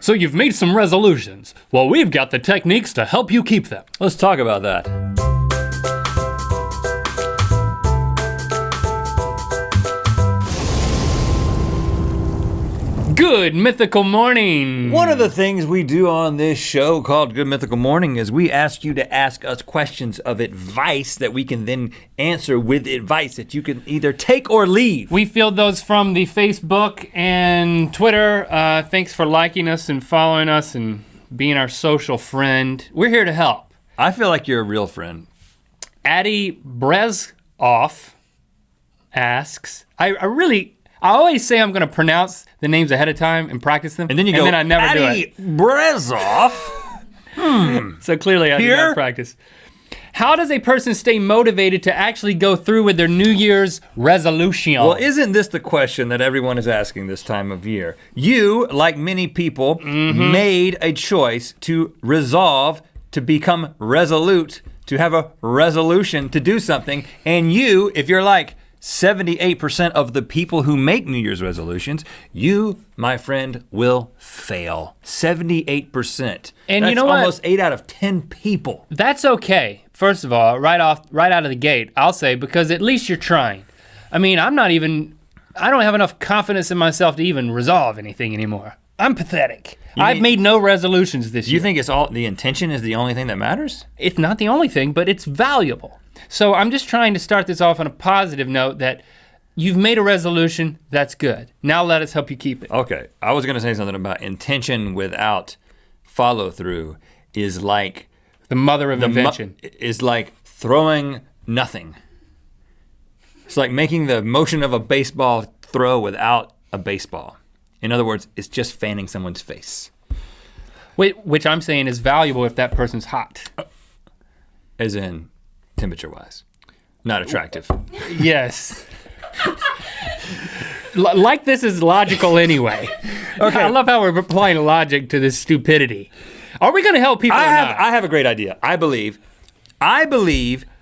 So you've made some resolutions. Well, we've got the techniques to help you keep them. Let's talk about that. Good Mythical Morning. One of the things we do on this show called Good Mythical Morning is we ask you to ask us questions of advice that we can then answer with advice that you can either take or leave. We field those from the Facebook and Twitter. Thanks for liking us and following us and being our social friend. We're here to help. I feel like you're a real friend. Addie Brezoff asks, I always say I'm gonna pronounce the names ahead of time and practice them. And then you go, then I never do Addie it. Brezoff. So clearly I did not practice. How does a person stay motivated to actually go through with their New Year's resolution? Well, isn't this the question that everyone is asking this time of year? You, like many people, made a choice to resolve, to become resolute, to have a resolution to do something. And you, if you're like 78% of the people who make New Year's resolutions, you, my friend, will fail. 78%. And that's you know what? Almost 8 out of 10 people. That's okay. First of all, right out of the gate, I'll say, because at least you're trying. I mean, I don't have enough confidence in myself to even resolve anything anymore. I'm pathetic. I've made no resolutions this year. You think it's all, the intention is the only thing that matters? It's not the only thing, but it's valuable. So I'm just trying to start this off on a positive note that you've made a resolution, that's good. Now let us help you keep it. Okay, I was gonna say something about intention without follow through is like the mother of invention. Is like throwing nothing. It's like making the motion of a baseball throw without a baseball. In other words, it's just fanning someone's face. Which I'm saying is valuable if that person's hot. As in temperature-wise, not attractive. Yes. Like this is logical anyway. Okay. I love how we're applying logic to this stupidity. Are we gonna help people or not? I have a great idea. I believe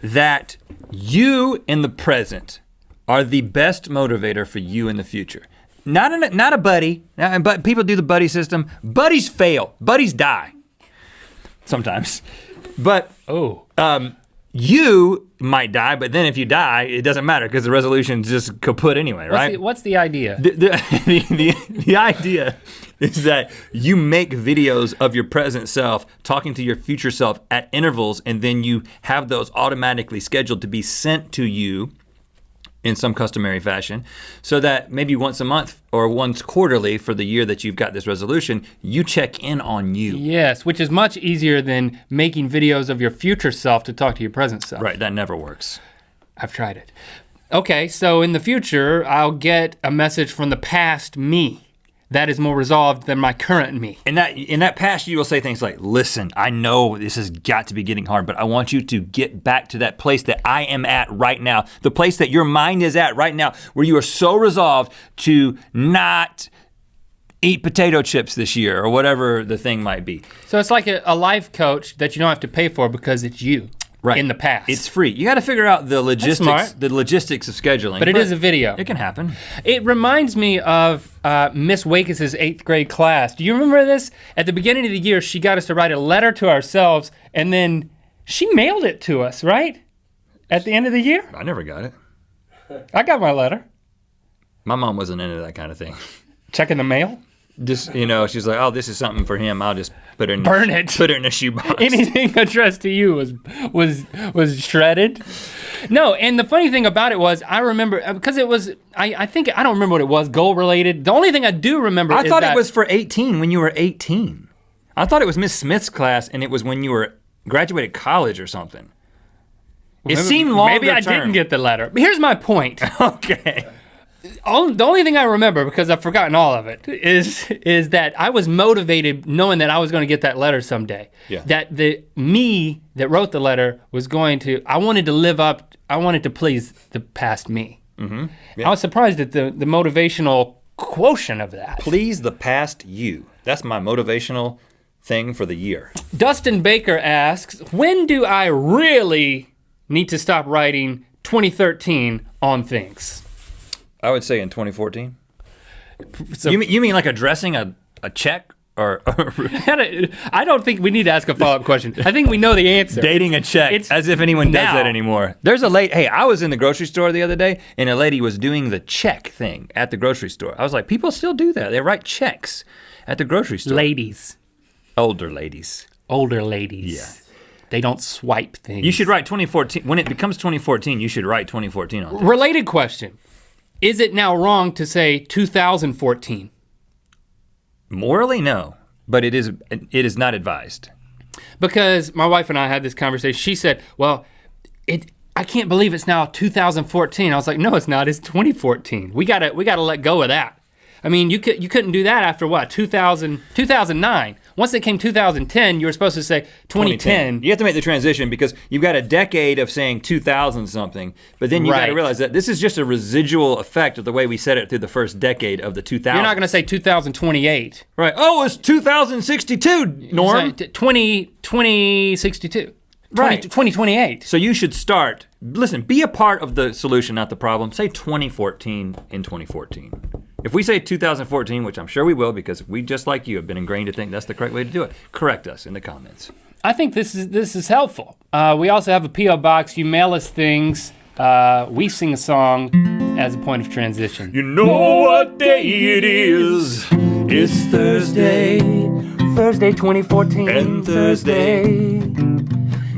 that you in the present are the best motivator for you in the future. Not a buddy, but people do the buddy system. Buddies fail, buddies die sometimes. But you might die, but then if you die, it doesn't matter because the resolution's just kaput anyway, right? What's the idea? The idea is that you make videos of your present self talking to your future self at intervals, and then you have those automatically scheduled to be sent to you in some customary fashion, so that maybe once a month or once quarterly for the year that you've got this resolution, you check in on you. Yes, which is much easier than making videos of your future self to talk to your present self. Right, that never works. I've tried it. Okay, so in the future, I'll get a message from the past me that is more resolved than my current me. In that past, you will say things like, listen, I know this has got to be getting hard, but I want you to get back to that place that I am at right now, the place that your mind is at right now, where you are so resolved to not eat potato chips this year, or whatever the thing might be. So it's like a life coach that you don't have to pay for because it's you. Right. In the past. It's free. You gotta figure out the logistics of scheduling. But it is a video. It can happen. It reminds me of Miss Wakes' 8th grade class. Do you remember this? At the beginning of the year, she got us to write a letter to ourselves, and then she mailed it to us, right? At the end of the year? I never got it. I got my letter. My mom wasn't into that kind of thing. Checking the mail? Just, she's like, oh, this is something for him. I'll just put it in a shoebox. Anything addressed to you was shredded. No, and the funny thing about it was, I remember, because it was, I think, I don't remember what it was, goal related. The only thing I do remember is I thought it was for 18, when you were 18. I thought it was Miss Smith's class, and it was when you were graduated college or something. It seemed longer Maybe I didn't get the letter. But here's my point. Okay. The only thing I remember, because I've forgotten all of it, is that I was motivated knowing that I was going to get that letter someday. Yeah. That the me that wrote the letter was going to, I wanted to please the past me. Mm-hmm. Yeah. I was surprised at the motivational quotient of that. Please the past you. That's my motivational thing for the year. Dustin Baker asks, when do I really need to stop writing 2013 on things? I would say in 2014. So, you mean like addressing a check or I don't think we need to ask a follow-up question. I think we know the answer. dating a check, as if anyone does that anymore. There's a lady, hey, I was in the grocery store the other day and a lady was doing the check thing at the grocery store. I was like, people still do that. They write checks at the grocery store. Ladies. Older ladies. Older ladies. Yeah. They don't swipe things. You should write 2014. When it becomes 2014, you should write 2014 on it. Related question. Is it now wrong to say 2014? Morally, no, but it is not advised. Because my wife and I had this conversation. She said, well, I can't believe it's now 2014. I was like, no, it's not, it's 2014. We gotta let go of that. I mean, you couldn't do that after what, 2009. Once it came 2010, you were supposed to say 2010. You have to make the transition because you've got a decade of saying 2000 something, but then you gotta realize that this is just a residual effect of the way we said it through the first decade of the 2000s. You're not gonna say 2028. Right, oh, it's 2062, Norm. 2062. Right. 2028. So you should start, listen, be a part of the solution, not the problem. Say 2014 in 2014. If we say 2014, which I'm sure we will because we, just like you, have been ingrained to think that's the correct way to do it, correct us in the comments. I think this is helpful. We also have a P.O. box. You mail us things. We sing a song as a point of transition. You know what day it is. It's Thursday. Thursday 2014. And Thursday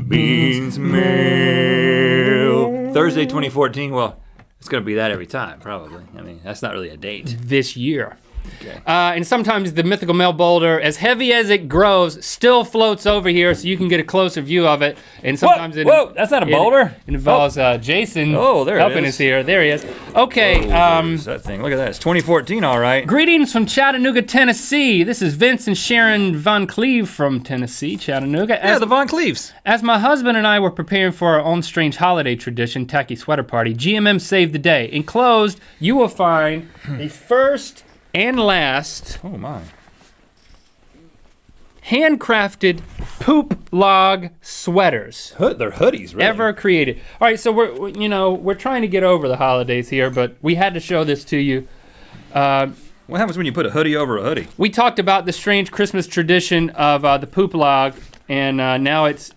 means mail. Thursday 2014, well, it's gonna be that every time, probably. I mean, that's not really a date. This year. Okay. And sometimes the mythical mail boulder, as heavy as it grows, still floats over here so you can get a closer view of it. And sometimes Whoa, that's not a boulder. It involves Jason there it helping is. us here. There he is. Okay. There's that thing, look at that, it's 2014, all right. Greetings from Chattanooga, Tennessee. This is Vince and Sharon Von Cleve from Tennessee, Chattanooga. The Von Cleves. As my husband and I were preparing for our own strange holiday tradition, Tacky Sweater Party, GMM saved the day. Enclosed, you will find the first and last Oh my. handcrafted poop log sweaters They're hoodies, really. ever created. All right, so we're trying to get over the holidays here, but we had to show this to you. What happens when you put a hoodie over a hoodie? We talked about the strange Christmas tradition of the poop log, and now it's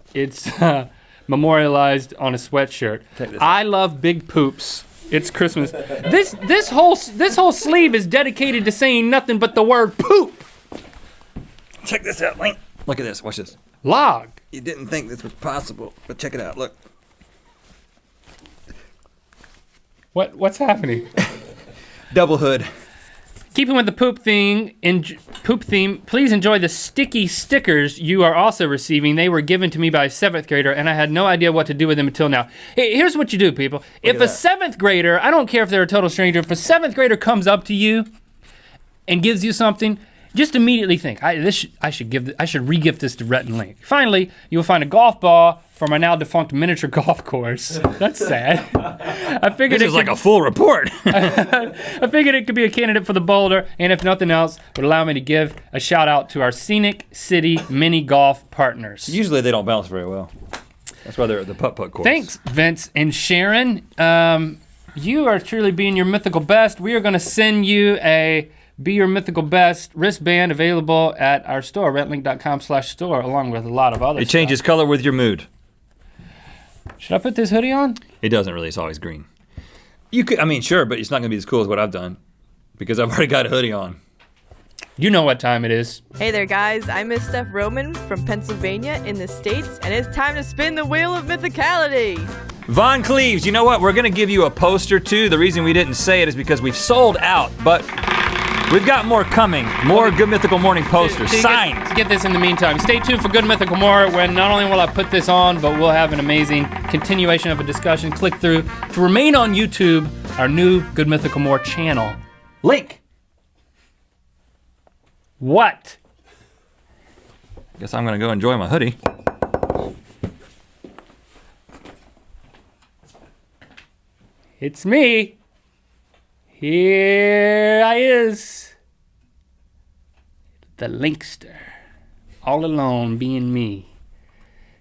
memorialized on a sweatshirt. I love big poops. It's Christmas. This whole sleeve is dedicated to saying nothing but the word poop. Check this out, Link. Look at this, watch this. Log. You didn't think this was possible, but check it out, look. What's happening? Double hood. Keeping with the poop theme, please enjoy the sticky stickers you are also receiving. They were given to me by a 7th grader, and I had no idea what to do with them until now. Hey, here's what you do, people. If a 7th grader, I don't care if they're a total stranger, if a 7th grader comes up to you and gives you something, just immediately think, I should re-gift this to Rhett and Link. Finally, you will find a golf ball for my now defunct miniature golf course. That's sad. I figured This is like a full report. I figured it could be a candidate for the boulder, and if nothing else, would allow me to give a shout out to our Scenic City mini golf partners. Usually they don't bounce very well. That's why they're at the putt-putt course. Thanks, Vince and Sharon. You are truly being your mythical best. We are gonna send you a Be Your Mythical Best wristband available at our store, RhettandLink.com/store, along with a lot of other stuff. It changes color with your mood. Should I put this hoodie on? It doesn't really, it's always green. You could, I mean, sure, but it's not gonna be as cool as what I've done because I've already got a hoodie on. You know what time it is. Hey there guys, I'm Miss Steph Roman from Pennsylvania in the States, and it's time to spin the wheel of Mythicality. Von Cleves, you know what? We're gonna give you a poster too. The reason we didn't say it is because we've sold out, but we've got more coming. More Good Mythical Morning posters, signed. Get this in the meantime. Stay tuned for Good Mythical More, when not only will I put this on, but we'll have an amazing continuation of a discussion. Click through to remain on YouTube, our new Good Mythical More channel. Link. What? Guess I'm gonna go enjoy my hoodie. It's me. Here I is. The Linkster. All alone, being me.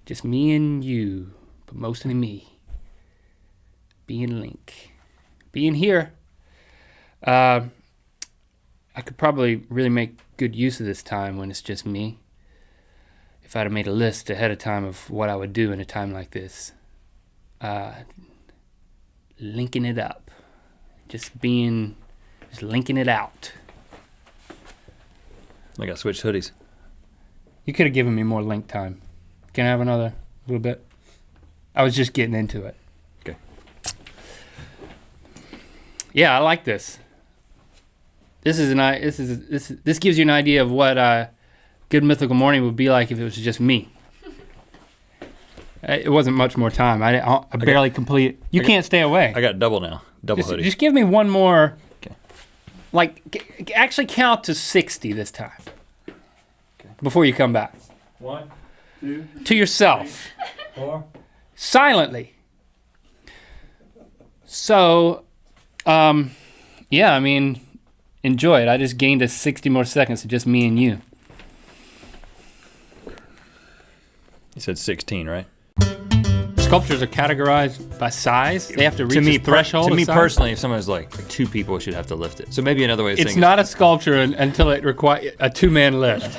Just me and you, but mostly me. Being Link. Being here. I could probably really make good use of this time when it's just me. If I'd have made a list ahead of time of what I would do in a time like this. Linking it up. Just linking it out. I got switched hoodies. You could have given me more link time. Can I have another little bit? I was just getting into it. Okay. Yeah, I like this. This gives you an idea of what good Mythical Morning would be like if it was just me. It wasn't much more time. I barely complete. You can't stay away. I got double now. Double hoodie. Just give me one more. Okay. Like, actually count to 60 this time. Okay. Before you come back. 1, 2. To yourself. 3, 4. Silently. So, yeah, I mean, enjoy it. I just gained 60 more seconds of just me and you. You said 16, right? Sculptures are categorized by size. They have to reach a threshold. To me of size. personally, if someone's like 2 people should have to lift it. So maybe another way of saying It's not a sculpture until it requires a 2-man lift.